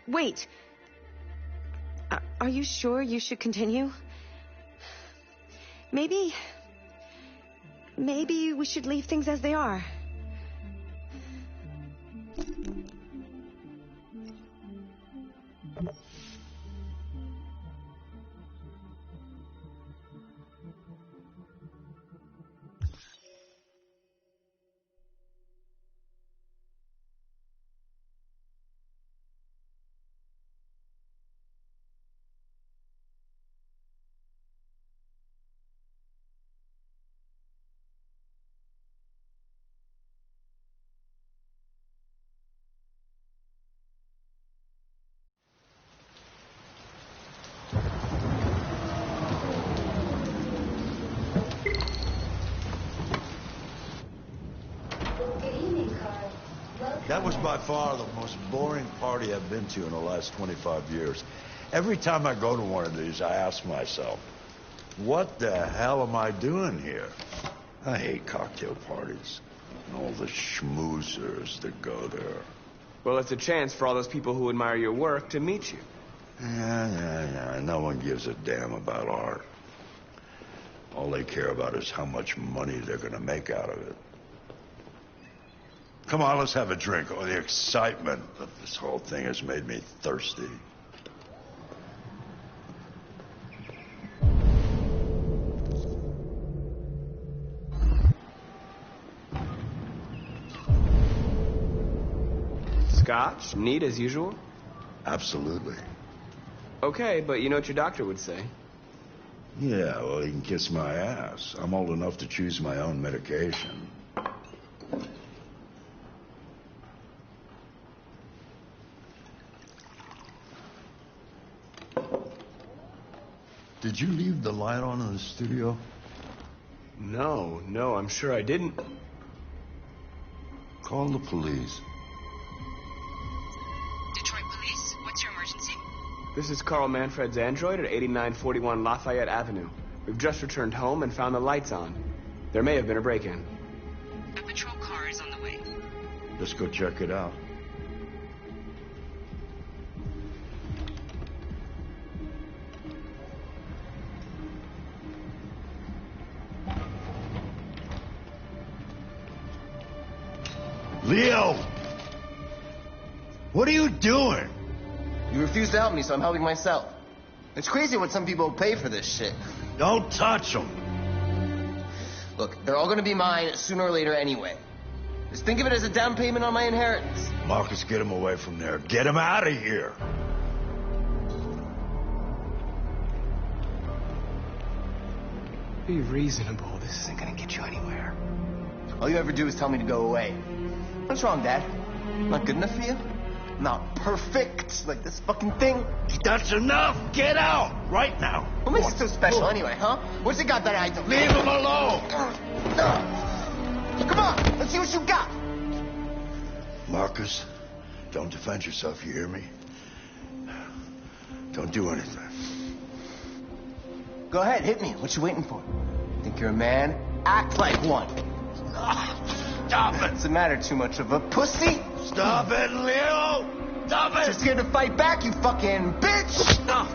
Wait. Are you sure you should continue? Maybe we should leave things as they are. That was by far the most boring party I've been to in the last 25 years. Every time I go to one of these, I ask myself, what the hell am I doing here? I hate cocktail parties and all the schmoozers that go there. Well, it's a chance for all those people who admire your work to meet you. Yeah. No one gives a damn about art. All they care about is how much money they're gonna make out of it. Come on, let's have a drink. Oh, the excitement of this whole thing has made me thirsty. Scotch? Neat as usual? Absolutely. Okay, but you know what your doctor would say. Yeah, well, he can kiss my ass. I'm old enough to choose my own medication. Did you leave the light on in the studio? No, I'm sure I didn't. Call the police. Detroit Police, what's your emergency? This is Carl Manfred's android at 8941 Lafayette Avenue. We've just returned home and found the lights on. There may have been a break-in. A patrol car is on the way. Let's go check it out. Leo! What are you doing? You refuse to help me, so I'm helping myself. It's crazy what some people pay for this shit. Don't touch them. Look, they're all gonna be mine sooner or later anyway. Just think of it as a down payment on my inheritance. Marcus, get him away from there. Get him out of here. Be reasonable. This isn't gonna get you anywhere. All you ever do is tell me to go away. What's wrong, Dad? Not good enough for you? Not perfect, like this fucking thing? That's enough. Get out right now. What makes it so special anyway, huh? What's it got that I don't? Leave him alone. Come on, let's see what you got. Marcus, don't defend yourself, you hear me? Don't do anything. Go ahead, hit me. What you waiting for? Think you're a man? Act like one. Stop it! Doesn't matter too much of a pussy. Stop it, Leo! Stop it! You're scared to fight back, you fucking bitch! No.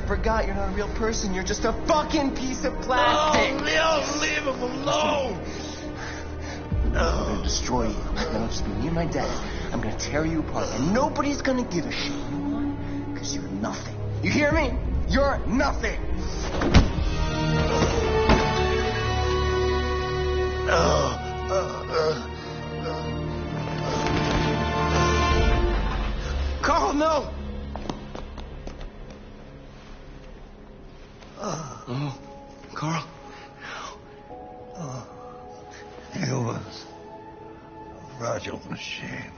Forgot you're not a real person. You're just a fucking piece of plastic. Oh, Leo, leave him alone. I'm gonna destroy you. That'll just be me and my dad. I'm gonna tear you apart, and nobody's gonna give a shit. You know why? Because you're nothing. You hear me? You're nothing. Carl, no. Oh, Carl. He was a fragile machine.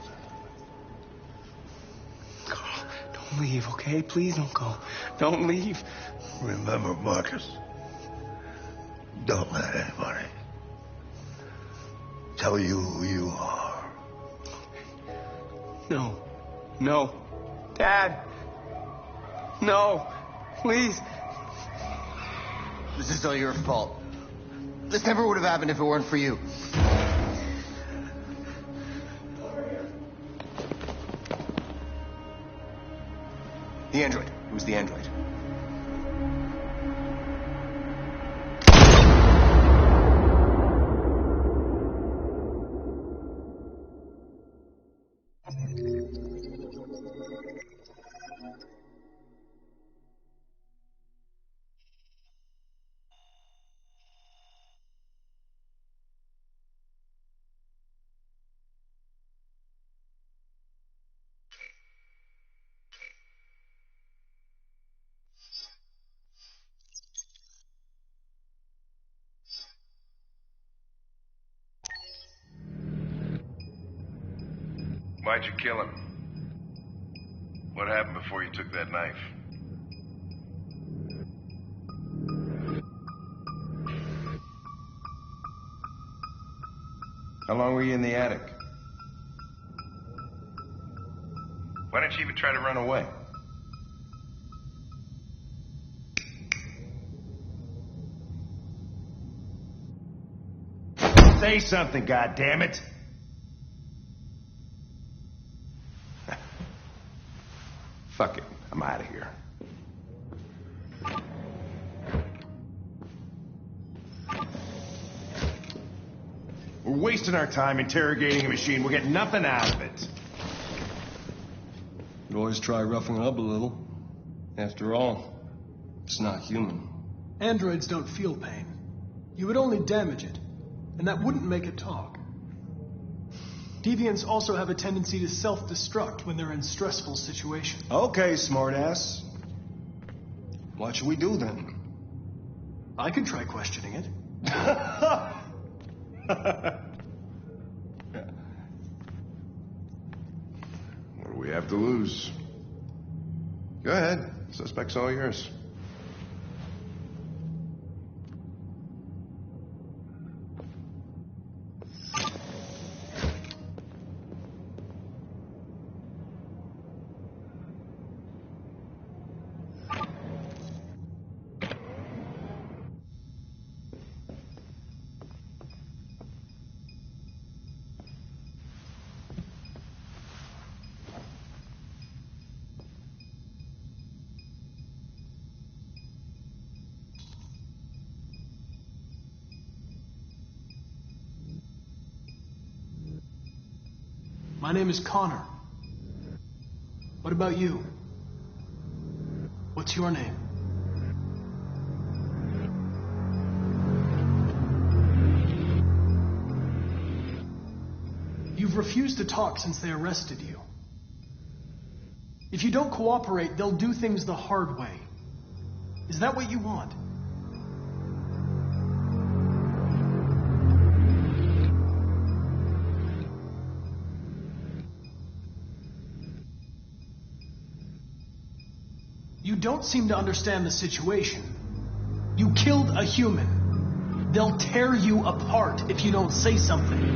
Carl, don't Don't leave, okay? Please don't go. Don't leave. Remember, Marcus, don't let anybody tell you who you are. No. No. Dad. No. Please. This is all your fault. This never would have happened if it weren't for you. The android. It was the android. Why'd you kill him? What happened before you took that knife? How long were you in the attic? Why didn't you even try to run away? Say something, goddammit! Fuck it. I'm out of here. We're wasting our time interrogating a machine. We'll get nothing out of it. You always try roughing it up a little. After all, it's not human. Androids don't feel pain. You would only damage it, and that wouldn't make it talk. Deviants also have a tendency to self-destruct when they're in stressful situations. Okay, smartass. What should we do then? I could try questioning it. What do we have to lose? Go ahead. Suspect's all yours. My name is Connor. What about you? What's your name? You've refused to talk since they arrested you. If you don't cooperate, they'll do things the hard way. Is that what you want? You don't seem to understand the situation. You killed a human. They'll tear you apart if you don't say something.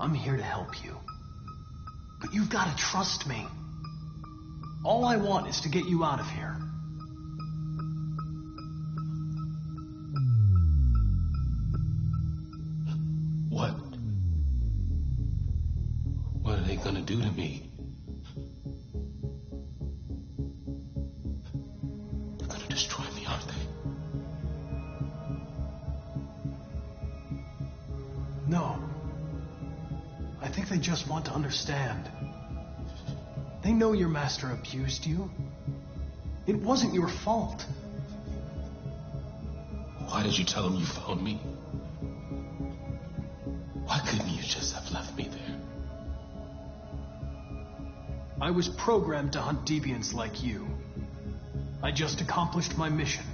I'm here to help you. But you've got to trust me. All I want is to get you out of here. What? What are they gonna do to me? They're gonna destroy me, aren't they? No. I think they just want to understand. They know your master abused you. It wasn't your fault. Why did you tell them you found me? Why couldn't you just have left me there? I was programmed to hunt deviants like you. I just accomplished my mission.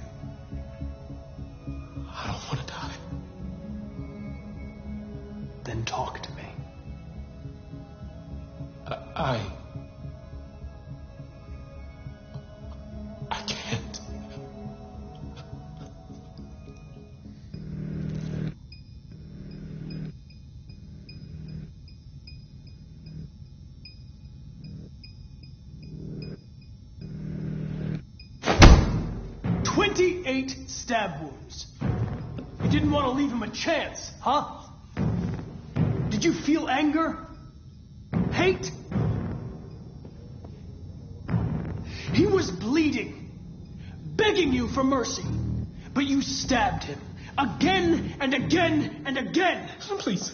I don't want to die. then talk to me. I can't. "28 stab wounds. You didn't want to leave him a chance, huh? Did you feel anger? Hate? He was bleeding, begging you for mercy, but you stabbed him again and again and again. Please.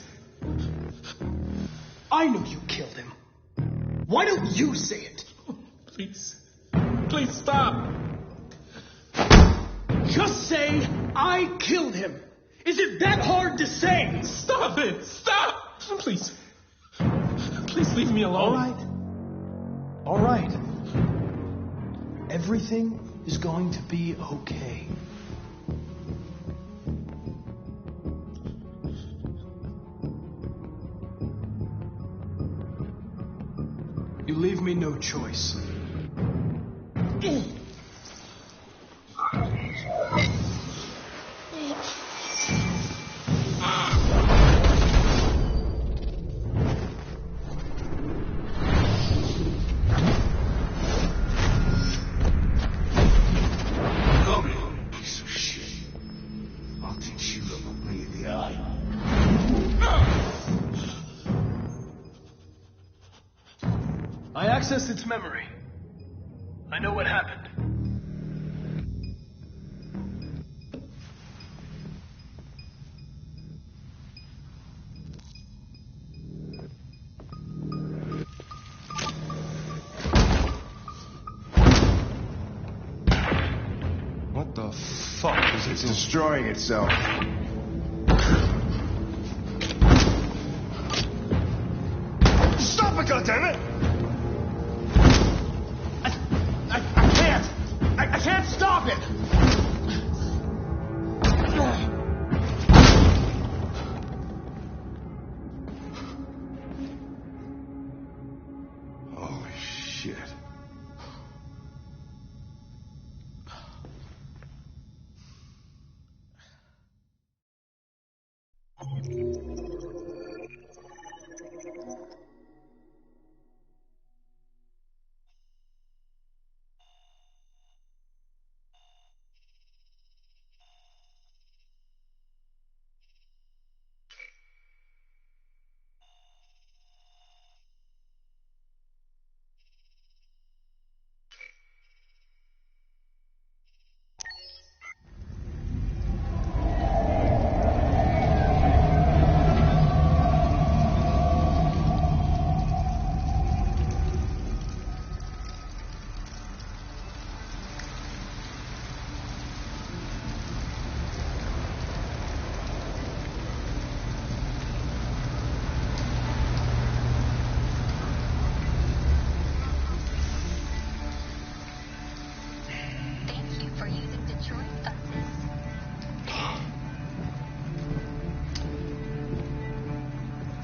I know you killed him. Why don't you say it? Please. Please stop. Just say, I killed him. Is it that hard to say? Stop it. Stop. Please. Please leave me alone. All right. All right. Everything is going to be okay. You leave me no choice. I accessed its memory. I know what happened. What the fuck is it It's destroying itself. Stop it, goddammit! I can't stop it! Holy shit.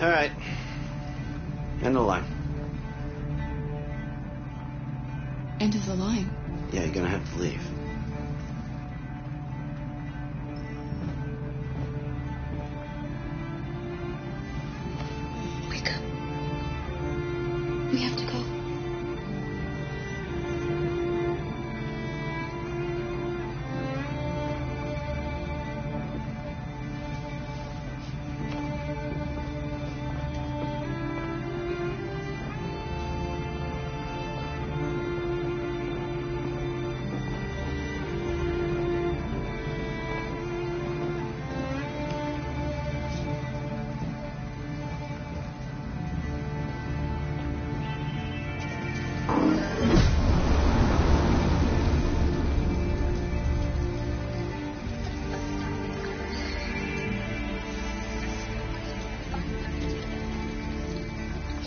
All right. End the line. End of the line. Yeah, you're gonna have to leave. Wake up. We have to go.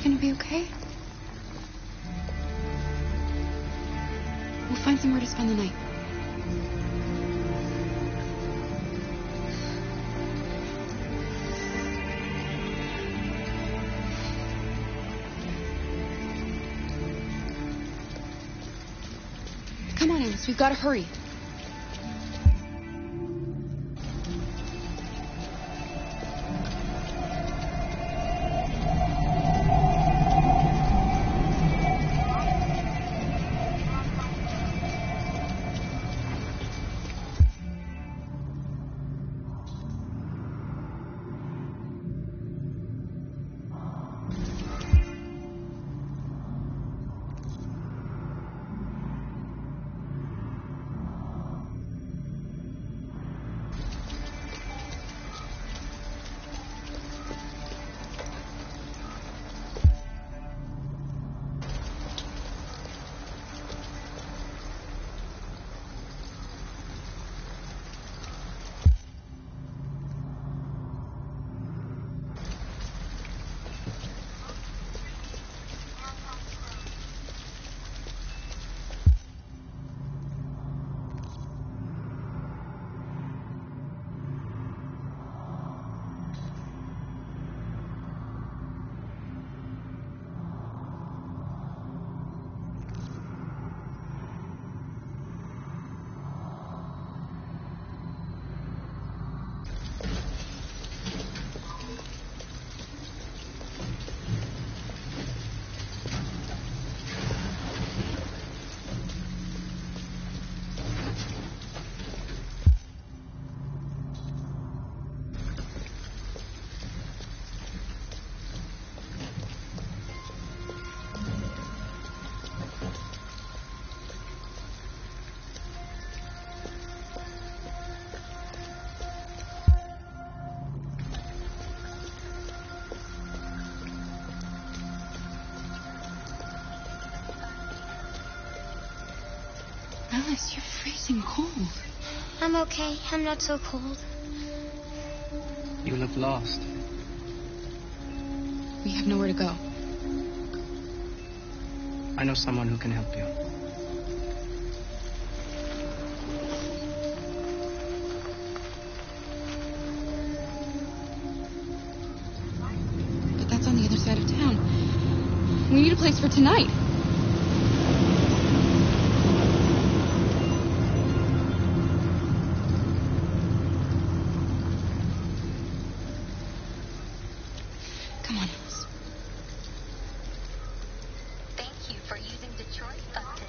You gonna be okay? We'll find somewhere to spend the night. Come on, Alice, we've got to hurry. Alice, you're freezing cold. I'm okay. I'm not so cold. You look lost. We have nowhere to go. I know someone who can help you. But that's on the other side of town. We need a place for tonight. Come on, Alice. Thank you for using Detroit Upton.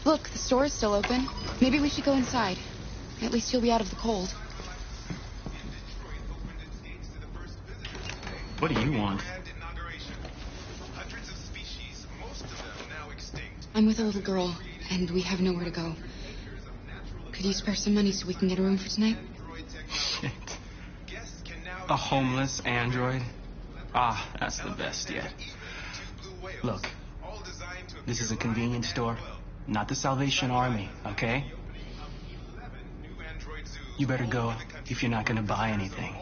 Look, the store is still open. Maybe we should go inside. At least you'll be out of the cold. What do you want? I'm with a little girl, and we have nowhere to go. Could you spare some money so we can get a room for tonight? Shit. A homeless android? Ah, that's the best yet. Look, this is a convenience store, not the Salvation Army, okay? You better go if you're not gonna buy anything.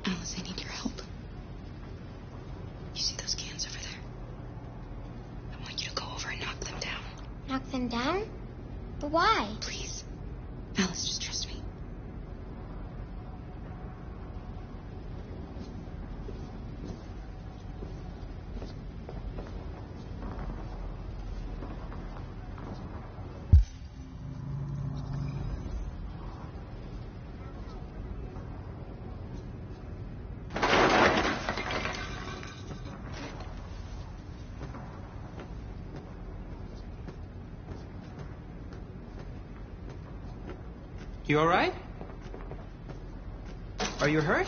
Alice, I need your help. You see those cans over there? I want you to go over and knock them down. Knock them down? But why? Please. Alice, just trust me. You all right? Are you hurt?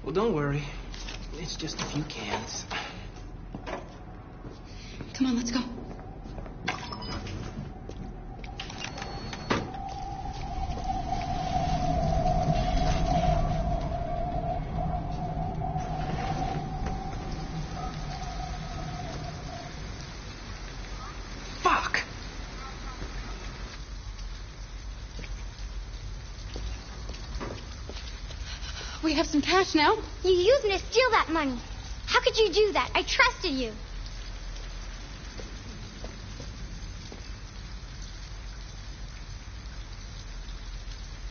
Well, don't worry. It's just a few cans. Come on, let's go. have some cash now. You used me to steal that money. How could you do that? I trusted you.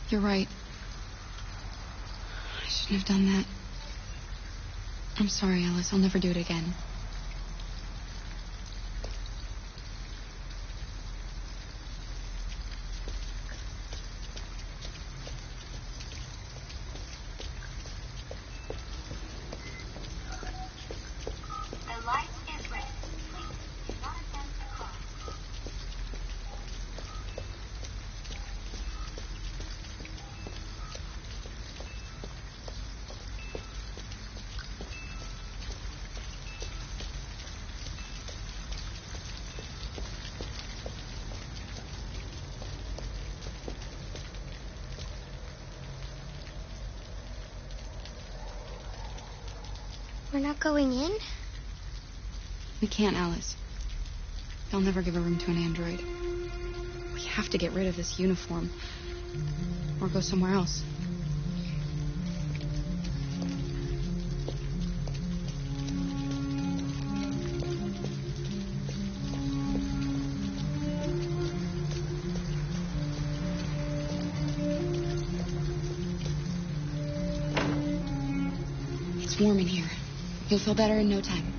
You're right. I shouldn't have done that. I'm sorry, Alice. I'll never do it again. We're not going in? We can't, Alice. They'll never give a room to an android. We have to get rid of this uniform. Or go somewhere else. It's warm in here. You'll feel better in no time.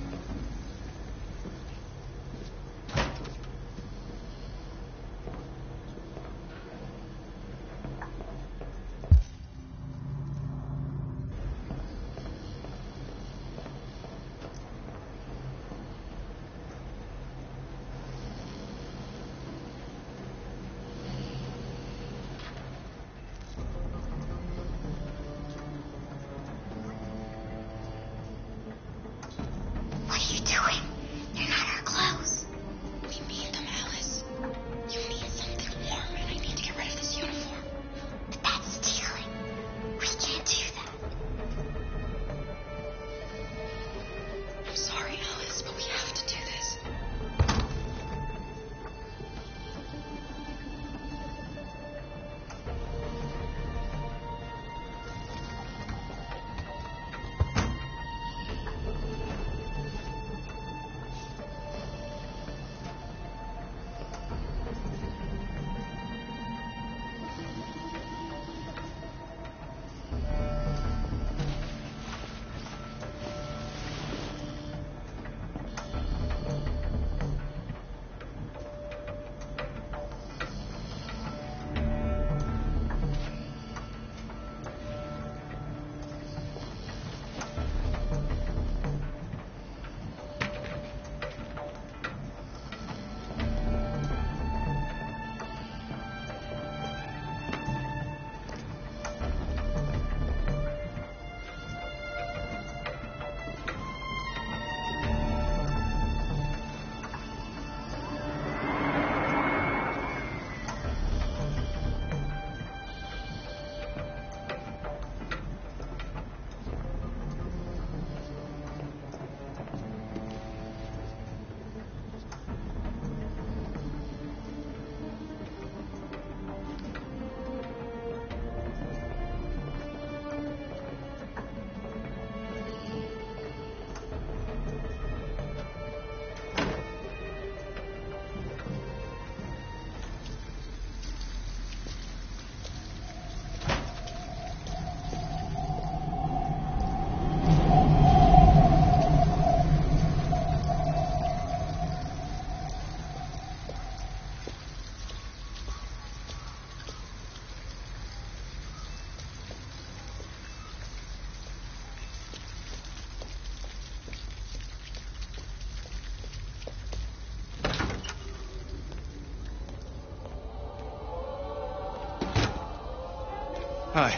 Hi.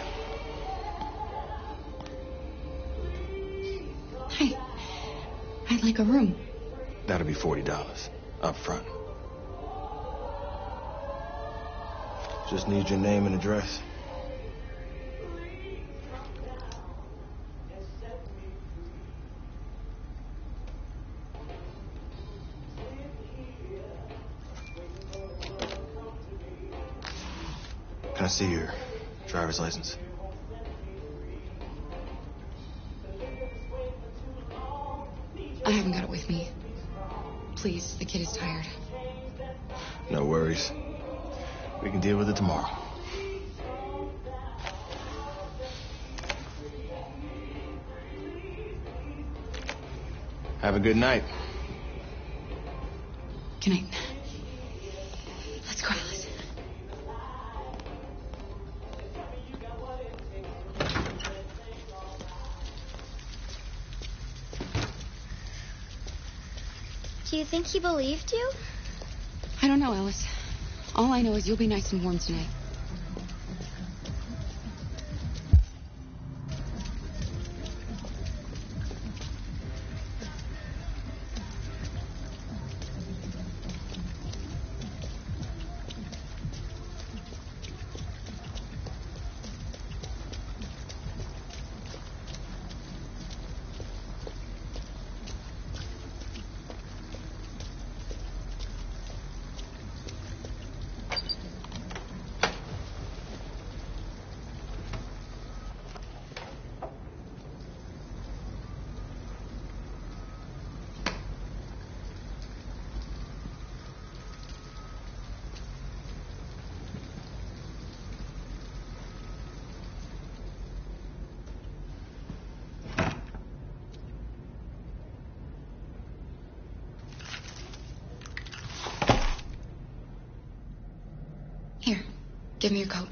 Hey, I'd like a room. That'll be $40 up front. Just need your name and address. Can I see your driver's license? I haven't got it with me. Please, the kid is tired. No worries. We can deal with it tomorrow. Have a good night. Good night. Let's go, Alice. Do you think he believed you? I don't know, Alice. All I know is you'll be nice and warm tonight. Here, give me your coat.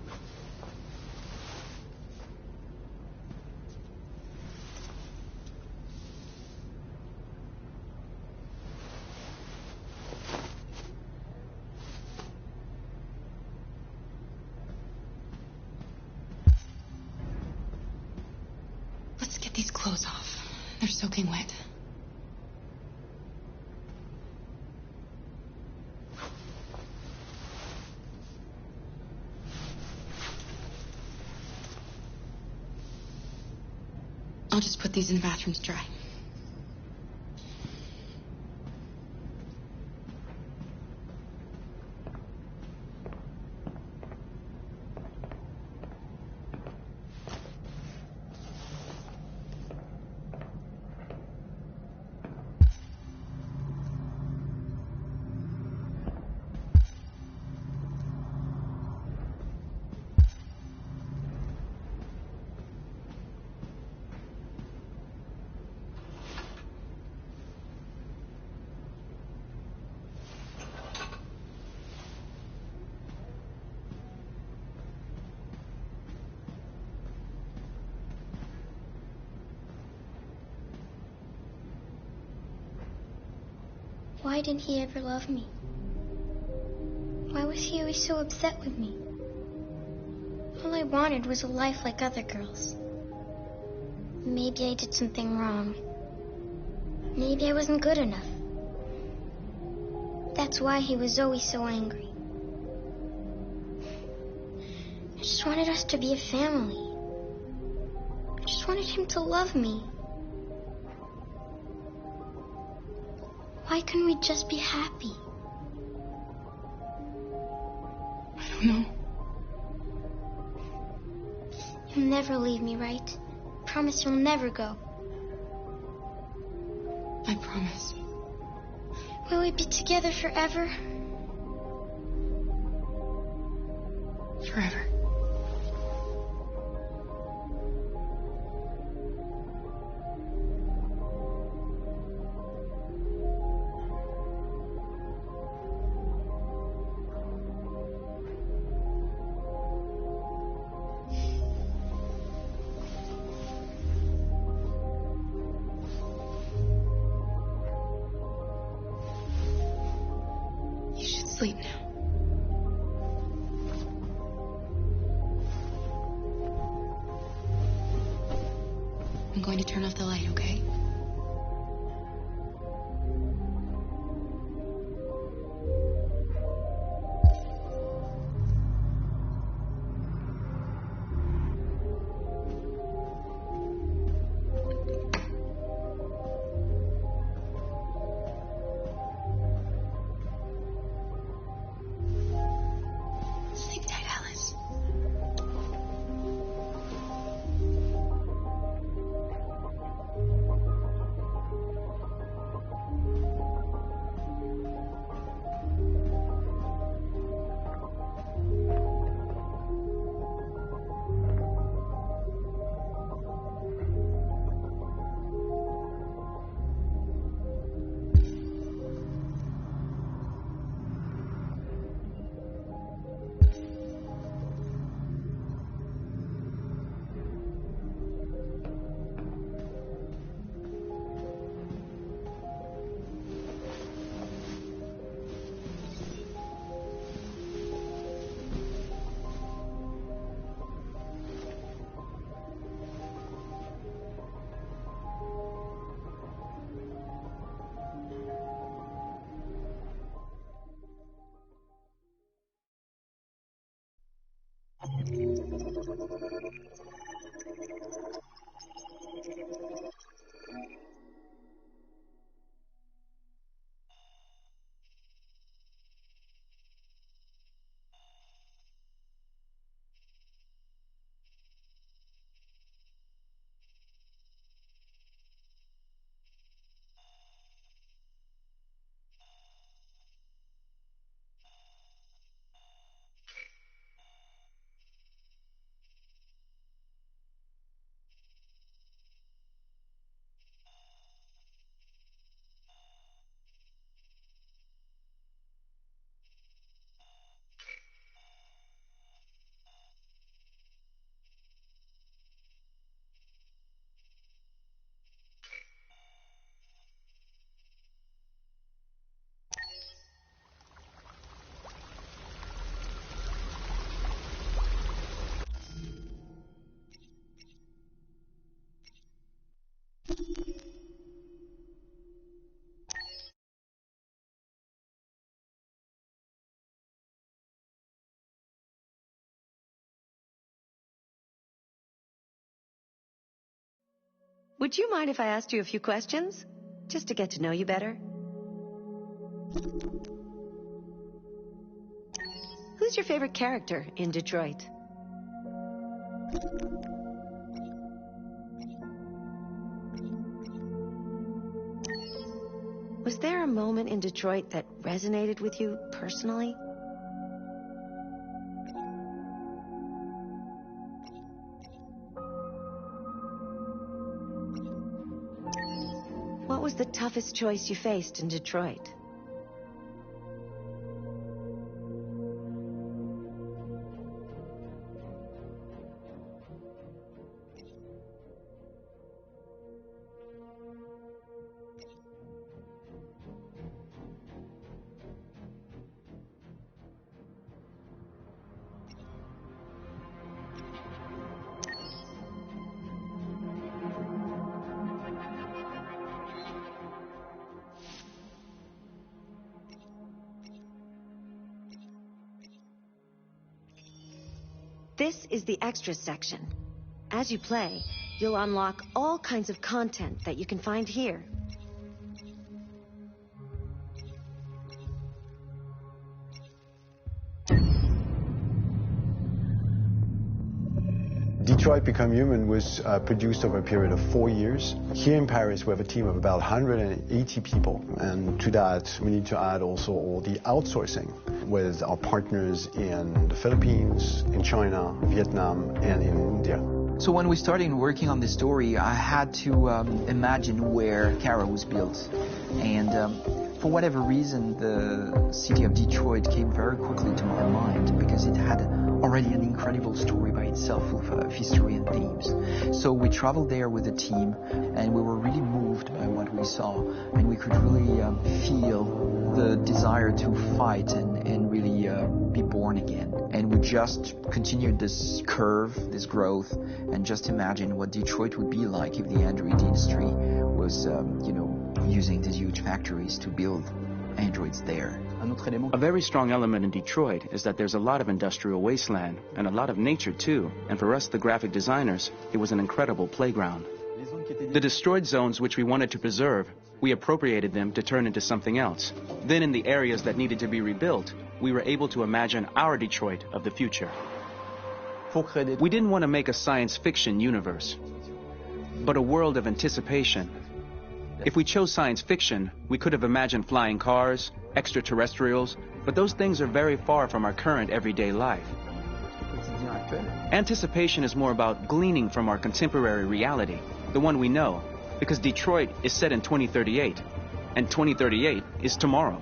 Let's get these clothes off. They're soaking wet. I'll just put these in the bathroom to dry. Why didn't he ever love me? Why was he always so upset with me? All I wanted was a life like other girls. Maybe I did something wrong. Maybe I wasn't good enough. That's why he was always so angry. I just wanted us to be a family. I just wanted him to love me. Why couldn't we just be happy? I don't know. You'll never leave me, right? Promise you'll never go. I promise. Will we be together forever? Forever. Sleep now. I'm going to turn off the light, okay? Would you mind if I asked you a few questions? Just to get to know you better? Who's your favorite character in Detroit? Was there a moment in Detroit that resonated with you personally? What was the toughest choice you faced in Detroit? This is the extras section. As you play, you'll unlock all kinds of content that you can find here. Detroit Become Human was produced over a period of 4 years. Here in Paris, we have a team of about 180 people. And to that, we need to add also all the outsourcing with our partners in the Philippines, in China, Vietnam, and in India. So when we started working on this story, I had to imagine where Kara was built. And for whatever reason, the city of Detroit came very quickly to my mind because it had already an incredible story by itself of history and themes. So we traveled there with the team, and we were really moved by what we saw, and we could really feel the desire to fight and really be born again. And we just continued this curve, this growth, and just imagine what Detroit would be like if the android industry was, using these huge factories to build androids there. A very strong element in Detroit is that there's a lot of industrial wasteland and a lot of nature too. And for us, the graphic designers, it was an incredible playground. The destroyed zones which we wanted to preserve, we appropriated them to turn into something else. Then in the areas that needed to be rebuilt, we were able to imagine our Detroit of the future. We didn't want to make a science fiction universe, but a world of anticipation. If we chose science fiction, we could have imagined flying cars, extraterrestrials, but those things are very far from our current everyday life. Anticipation is more about gleaning from our contemporary reality, the one we know, because Detroit is set in 2038, and 2038 is tomorrow.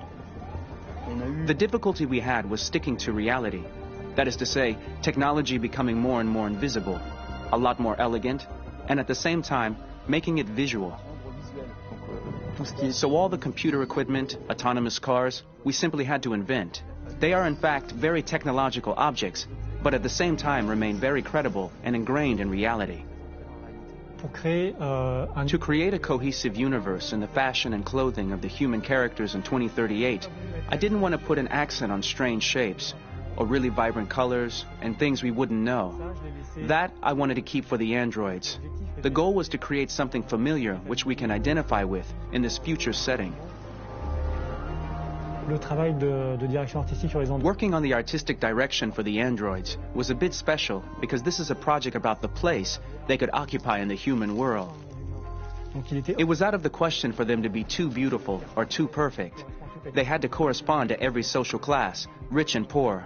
The difficulty we had was sticking to reality. That is to say, technology becoming more and more invisible, a lot more elegant, and at the same time, making it visual. So all the computer equipment, autonomous cars, we simply had to invent. They are in fact very technological objects, but at the same time remain very credible and ingrained in reality. To create a cohesive universe in the fashion and clothing of the human characters in 2038, I didn't want to put an accent on strange shapes, or really vibrant colors, and things we wouldn't know. That I wanted to keep for the androids. The goal was to create something familiar which we can identify with in this future setting. Working on the artistic direction for the androids was a bit special because this is a project about the place they could occupy in the human world. It was out of the question for them to be too beautiful or too perfect. They had to correspond to every social class, rich and poor.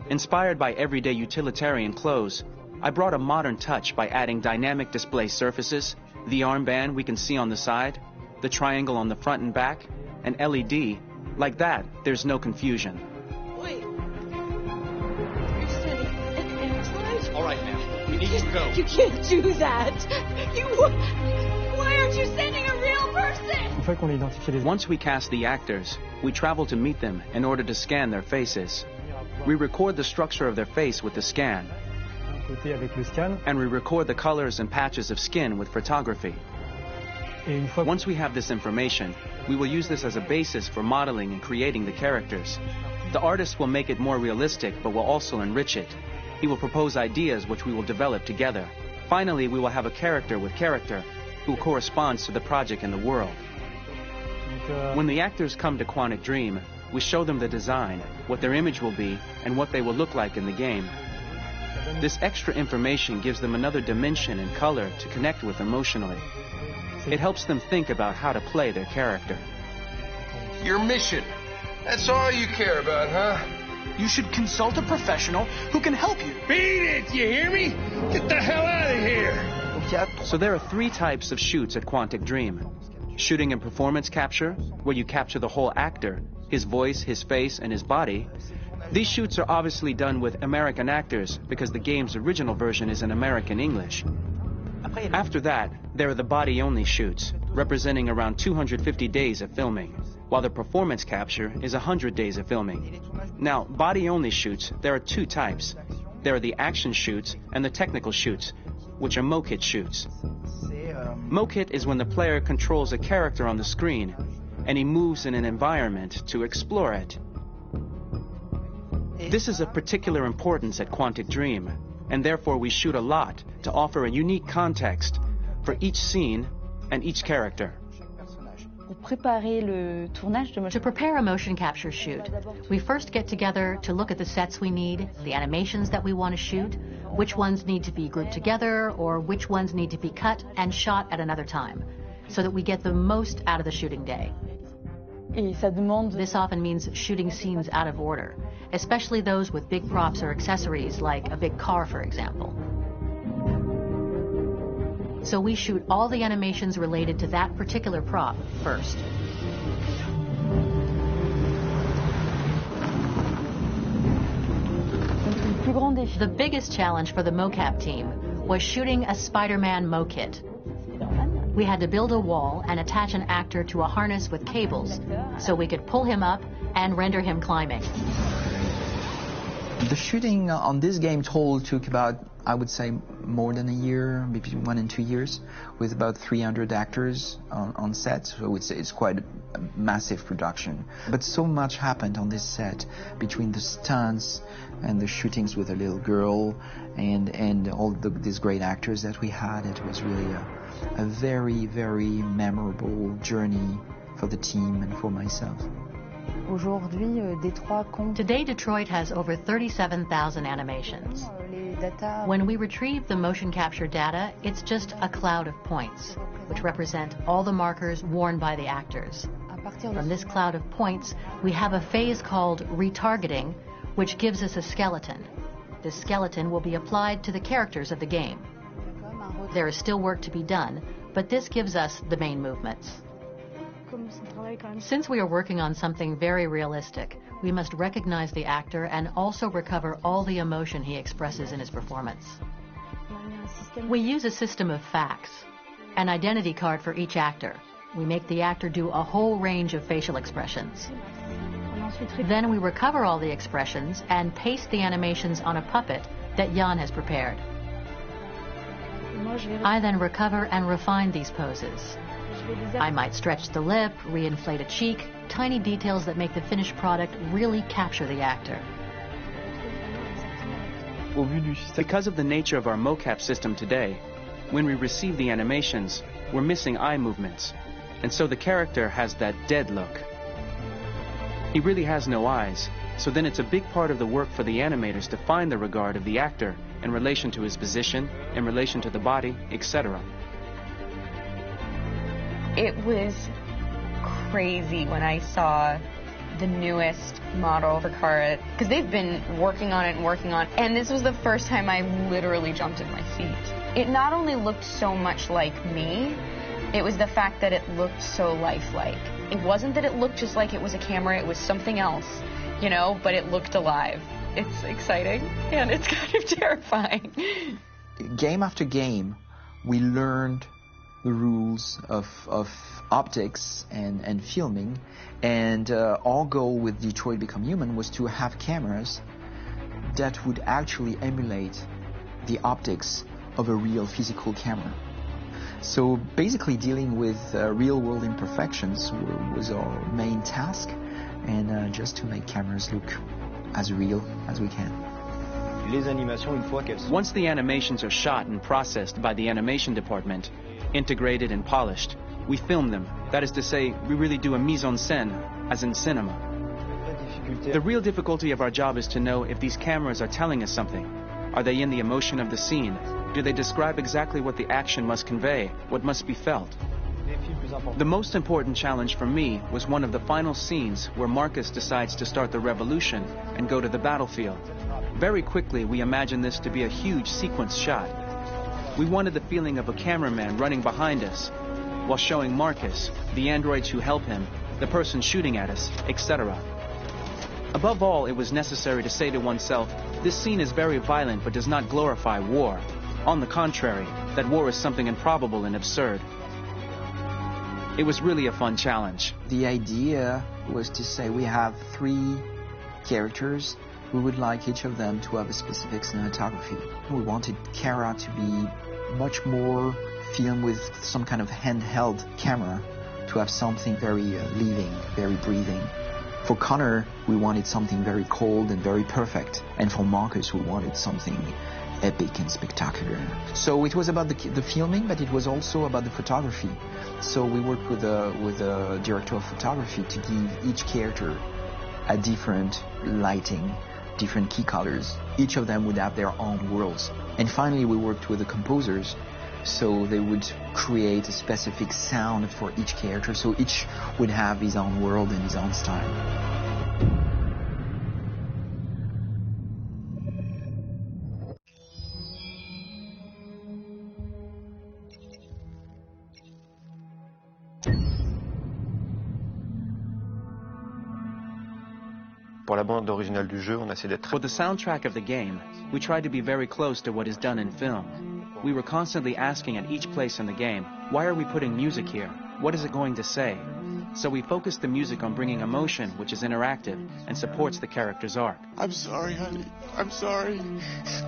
Inspired by everyday utilitarian clothes, I brought a modern touch by adding dynamic display surfaces, the armband we can see on the side, the triangle on the front and back, an LED. Like that, there's no confusion. Wait. You're sending an android? All right, now, we need to go. You can't do that. Why aren't you sending a real person? Once we cast the actors, we travel to meet them in order to scan their faces. We record the structure of their face with the scan. And we record the colors and patches of skin with photography. Once we have this information, we will use this as a basis for modeling and creating the characters. The artist will make it more realistic, but will also enrich it. He will propose ideas which we will develop together. Finally, we will have a character with character who corresponds to the project and the world. When the actors come to Quantic Dream, we show them the design, what their image will be, and what they will look like in the game. This extra information gives them another dimension and color to connect with emotionally. It helps them think about how to play their character. Your mission. That's all you care about, huh? You should consult a professional who can help you. Beat it, you hear me? Get the hell out of here! So there are 3 types of shoots at Quantic Dream. Shooting and performance capture, where you capture the whole actor, his voice, his face, and his body. These shoots are obviously done with American actors because the game's original version is in American English. After that, there are the body-only shoots, representing around 250 days of filming, while the performance capture is 100 days of filming. Now, body-only shoots, there are 2 types. There are the action shoots and the technical shoots, which are mokit shoots. Mokit is when the player controls a character on the screen, and he moves in an environment to explore it. This is of particular importance at Quantic Dream, and therefore we shoot a lot to offer a unique context for each scene and each character. To prepare a motion capture shoot, we first get together to look at the sets we need, the animations that we want to shoot, which ones need to be grouped together, or which ones need to be cut and shot at another time, so that we get the most out of the shooting day. This often means shooting scenes out of order, especially those with big props or accessories, like a big car, for example. So we shoot all the animations related to that particular prop first. The biggest challenge for the mocap team was shooting a Spider-Man mokit. We had to build a wall and attach an actor to a harness with cables so we could pull him up and render him climbing. The shooting on this game total took about, I would say, more than a year, maybe 1 and 2 years, with about 300 actors on set. So it's quite a massive production. But so much happened on this set between the stunts and the shootings with a little girl and all these great actors that we had. It was really a very, very memorable journey for the team and for myself. Today, Detroit has over 37,000 animations. When we retrieve the motion capture data, it's just a cloud of points, which represent all the markers worn by the actors. From this cloud of points, we have a phase called retargeting, which gives us a skeleton. This skeleton will be applied to the characters of the game. There is still work to be done, but this gives us the main movements. Since we are working on something very realistic, we must recognize the actor and also recover all the emotion he expresses in his performance. We use a system of facts, an identity card for each actor. We make the actor do a whole range of facial expressions. Then we recover all the expressions and paste the animations on a puppet that Jan has prepared. I then recover and refine these poses. I might stretch the lip, reinflate a cheek, tiny details that make the finished product really capture the actor. Because of the nature of our mocap system today, when we receive the animations, we're missing eye movements, and so the character has that dead look. He really has no eyes, so then it's a big part of the work for the animators to find the regard of the actor in relation to his position, in relation to the body, etc. It was crazy when I saw the newest model for Kara, because they've been working on it, and this was the first time I literally jumped in my seat. It not only looked so much like me, it was the fact that it looked so lifelike. It wasn't that it looked just like it was a camera, it was something else, you know, but it looked alive. It's exciting, and it's kind of terrifying. Game after game, we learned the rules of optics and filming, and our goal with Detroit Become Human was to have cameras that would actually emulate the optics of a real physical camera. So basically dealing with real-world imperfections was our main task, and just to make cameras look as real as we can. Once the animations are shot and processed by the animation department, integrated and polished, we film them. That is to say, we really do a mise en scène, as in cinema. The real difficulty of our job is to know if these cameras are telling us something. Are they in the emotion of the scene? Do they describe exactly what the action must convey, what must be felt? The most important challenge for me was one of the final scenes where Marcus decides to start the revolution and go to the battlefield. Very quickly, we imagined this to be a huge sequence shot. We wanted the feeling of a cameraman running behind us while showing Marcus, the androids who help him, the person shooting at us, etc. Above all, it was necessary to say to oneself, this scene is very violent but does not glorify war. On the contrary, that war is something improbable and absurd. It was really a fun challenge. The idea was to say we have 3 characters. We would like each of them to have a specific cinematography. We wanted Kara to be much more filmed with some kind of handheld camera, to have something very living, very breathing. For Connor, we wanted something very cold and very perfect. And for Marcus, we wanted something epic and spectacular. So it was about the filming, but it was also about the photography. So we worked with the director of photography to give each character a different lighting, different key colors. Each of them would have their own worlds. And finally, we worked with the composers, so they would create a specific sound for each character, so each would have his own world and his own style. For the soundtrack of the game, we tried to be very close to what is done in film. We were constantly asking at each place in the game, why are we putting music here? What is it going to say? So we focused the music on bringing emotion, which is interactive, and supports the character's arc. I'm sorry, honey. I'm sorry.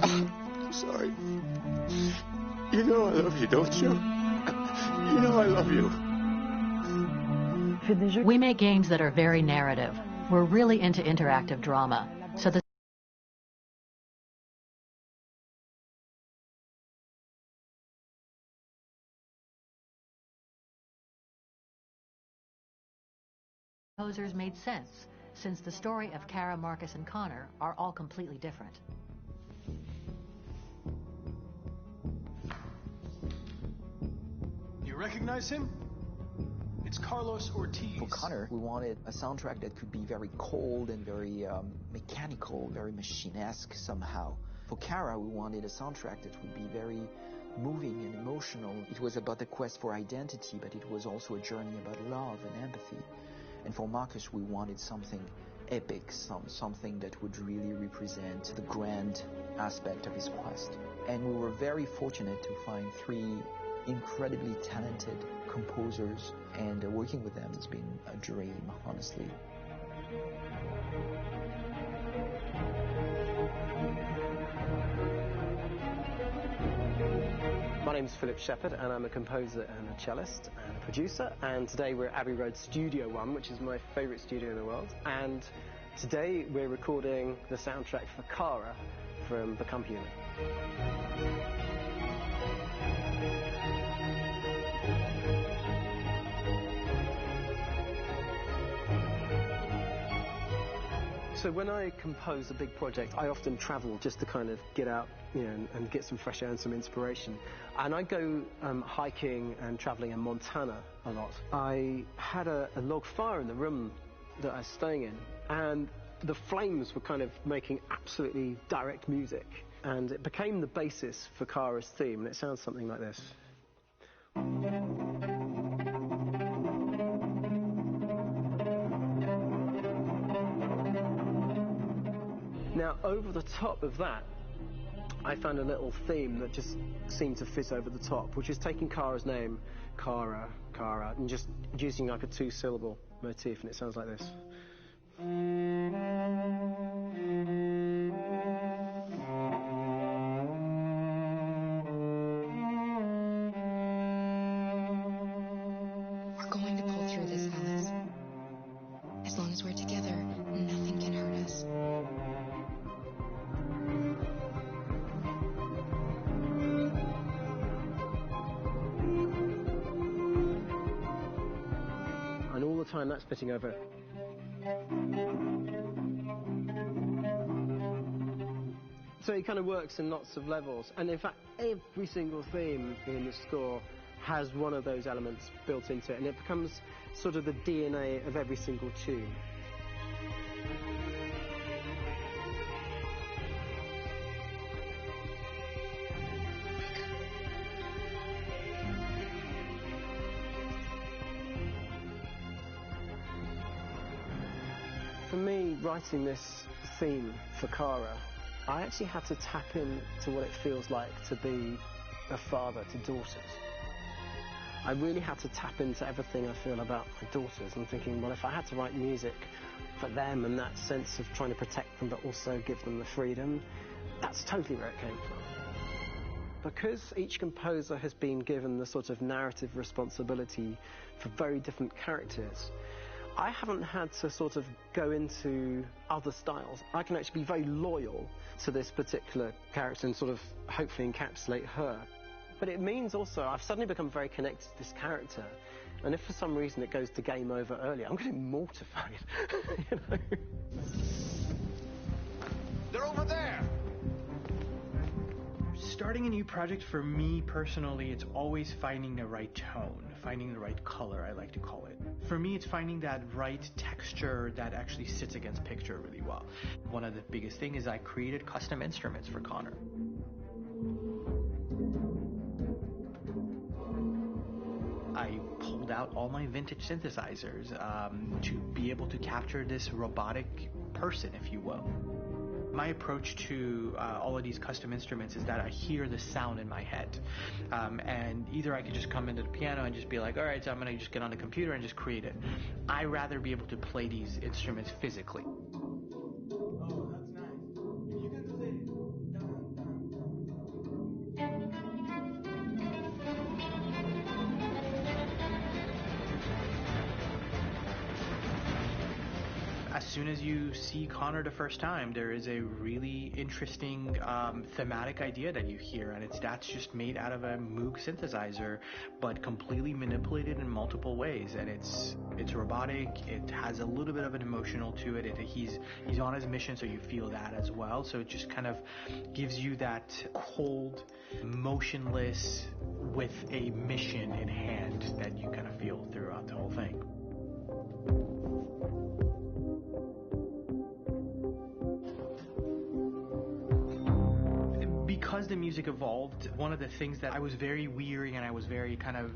I'm sorry. You know I love you, don't you? You know I love you. We make games that are very narrative. We're really into interactive drama. So the composers made sense, since the story of Kara, Marcus, and Connor are all completely different. You recognize him? It's Carlos Ortiz. For Connor, we wanted a soundtrack that could be very cold and very mechanical, very machine-esque somehow. For Kara, we wanted a soundtrack that would be very moving and emotional. It was about the quest for identity, but it was also a journey about love and empathy. And for Marcus, we wanted something epic, something that would really represent the grand aspect of his quest. And we were very fortunate to find 3 incredibly talented composers, and working with them has been a dream, honestly. My name is Philip Shepherd, and I'm a composer and a cellist and a producer, and today we're at Abbey Road Studio One, which is my favourite studio in the world, and today we're recording the soundtrack for Kara over and become human. So when I compose a big project, I often travel just to kind of get out, you know, and get some fresh air and some inspiration. And I go hiking and traveling in Montana a lot. I had a log fire in the room that I was staying in, and the flames were kind of making absolutely direct music. And it became the basis for Kara's theme, and it sounds something like this. Now, over the top of that, I found a little theme that just seemed to fit over the top, which is taking Kara's name, Kara, and just using like a two-syllable motif, and it sounds like this. We're going to pull through this, Alice. As long as we're together, nothing can hurt us. And all the time that's fitting over. So it kind of works in lots of levels, and in fact every single theme in the score has one of those elements built into it, and it becomes sort of the DNA of every single tune. For me, writing this theme for Kara, I actually had to tap into what it feels like to be a father to daughters. I really had to tap into everything I feel about my daughters and thinking, well, if I had to write music for them and that sense of trying to protect them but also give them the freedom, that's totally where it came from. Because each composer has been given the sort of narrative responsibility for very different characters, I haven't had to sort of go into other styles. I can actually be very loyal to this particular character and sort of hopefully encapsulate her. But it means also I've suddenly become very connected to this character, and if for some reason it goes to game over early, I'm going to be mortified. You know? They're over there! Starting a new project for me personally, it's always finding the right tone, finding the right color, I like to call it. For me, it's finding that right texture that actually sits against picture really well. One of the biggest things is I created custom instruments for Connor. I pulled out all my vintage synthesizers to be able to capture this robotic person, if you will. My approach to all of these custom instruments is that I hear the sound in my head. And either I could just come into the piano and just be like, all right, so I'm going to just get on the computer and just create it. I rather be able to play these instruments physically. Oh, that's nice. You can do it. As soon as you see Connor the first time, there is a really interesting thematic idea that you hear, and that's just made out of a Moog synthesizer, but completely manipulated in multiple ways. And it's robotic. It has a little bit of an emotional to it. He's on his mission, so you feel that as well. So it just kind of gives you that cold, motionless, with a mission in hand that you kind of feel throughout the whole thing. Because the music evolved, one of the things that I was very weary and I was very kind of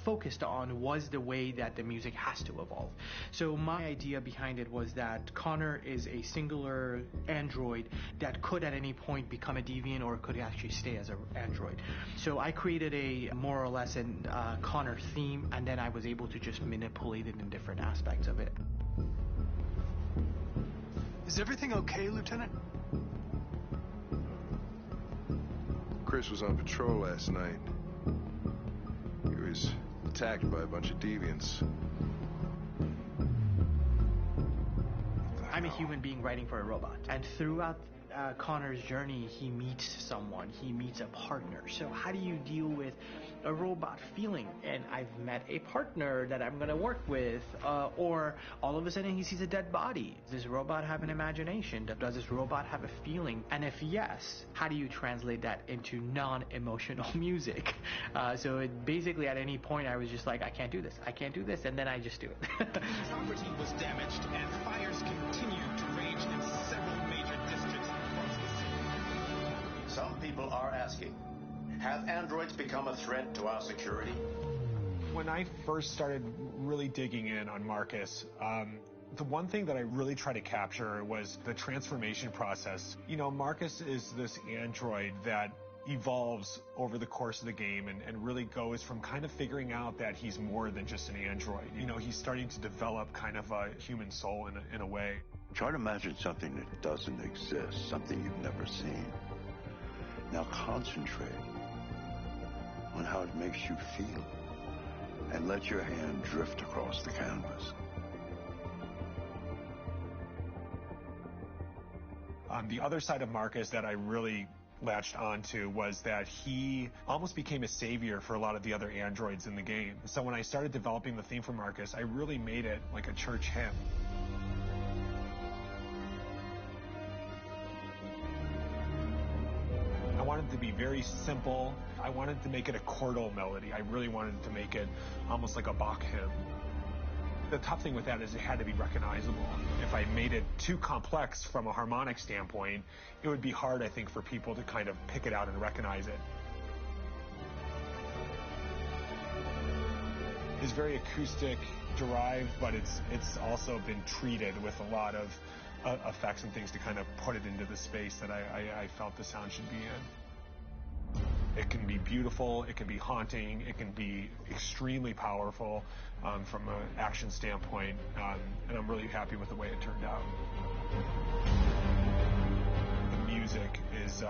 focused on was the way that the music has to evolve. So my idea behind it was that Connor is a singular android that could at any point become a deviant or could actually stay as an android. So I created a more or less an Connor theme, and then I was able to just manipulate it in different aspects of it. Is everything okay, Lieutenant? Chris was on patrol last night. He was attacked by a bunch of deviants. I'm a human being writing for a robot. And throughout Connor's journey, he meets someone, he meets a partner. So how do you deal with a robot feeling? And I've met a partner that I'm going to work with, or all of a sudden he sees a dead body. Does this robot have an imagination? Does this robot have a feeling? And if yes, how do you translate that into non-emotional music? So it basically at any point I was just like, I can't do this, and then I just do it. Property was damaged and fires continue to rage in several major districts across the city. Some people are asking, have androids become a threat to our security? When I first started really digging in on Marcus, the one thing that I really tried to capture was the transformation process. You know, Marcus is this android that evolves over the course of the game and really goes from kind of figuring out that he's more than just an android. You know, he's starting to develop kind of a human soul in a way. Try to imagine something that doesn't exist, something you've never seen. Now concentrate on how it makes you feel and let your hand drift across the canvas. The other side of Marcus that I really latched onto was that he almost became a savior for a lot of the other androids in the game. So when I started developing the theme for Marcus, I really made it like a church hymn. I wanted it to be very simple. I wanted to make it a chordal melody. I really wanted to make it almost like a Bach hymn. The tough thing with that is it had to be recognizable. If I made it too complex from a harmonic standpoint, it would be hard, I think, for people to kind of pick it out and recognize it. It's very acoustic derived, but it's also been treated with a lot of effects and things to kind of put it into the space that I felt the sound should be in. It can be beautiful, it can be haunting, it can be extremely powerful from an action standpoint, and I'm really happy with the way it turned out. The music is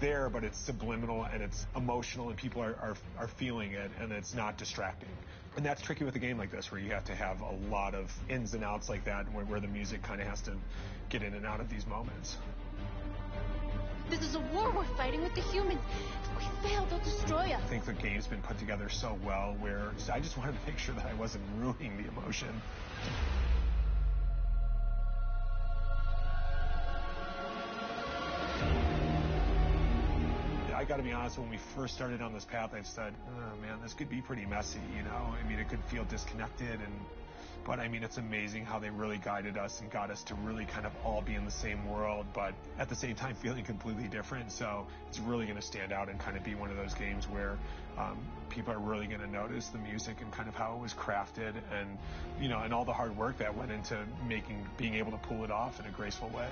there, but it's subliminal and it's emotional, and people are feeling it, and it's not distracting. And that's tricky with a game like this, where you have to have a lot of ins and outs like that, where the music kind of has to get in and out of these moments. This is a war we're fighting with the humans. If we fail, they'll destroy us. I think the game's been put together so well where I just wanted to make sure that I wasn't ruining the emotion. I got to be honest, when we first started on this path, I said, oh man, this could be pretty messy, you know? I mean, it could feel disconnected, but I mean, it's amazing how they really guided us and got us to really kind of all be in the same world, but at the same time feeling completely different. So it's really going to stand out and kind of be one of those games where people are really going to notice the music and kind of how it was crafted, and, you know, and all the hard work that went into being able to pull it off in a graceful way.